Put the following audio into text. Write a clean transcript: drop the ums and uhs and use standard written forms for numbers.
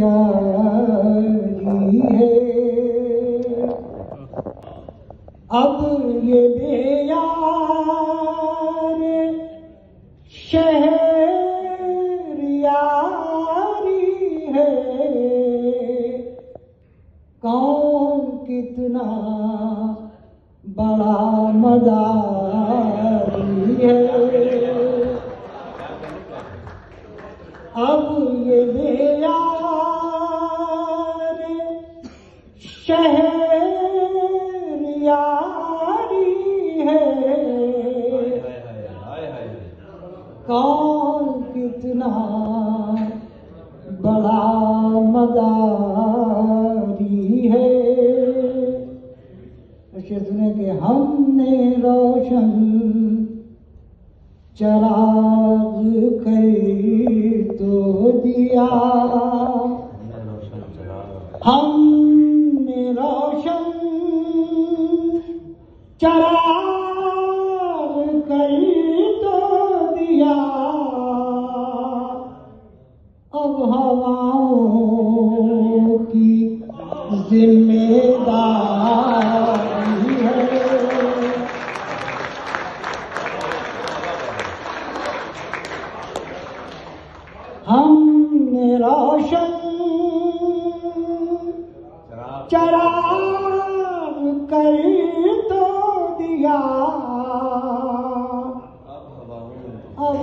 यारी है। अब ये बेयार शहर यारी है। कौन कितना बड़ा मदारी है। अब ये बेयार शहर यारी है। कौन कितना बड़ा मदारी है। शेर सुने कि हमने रोशन चराग कर तो दिया। हमने रोशन चराग कर तो दिया। अब हवाओं की जिम्मेदारी है। हमने रोशन चराग कर तो दिया। अब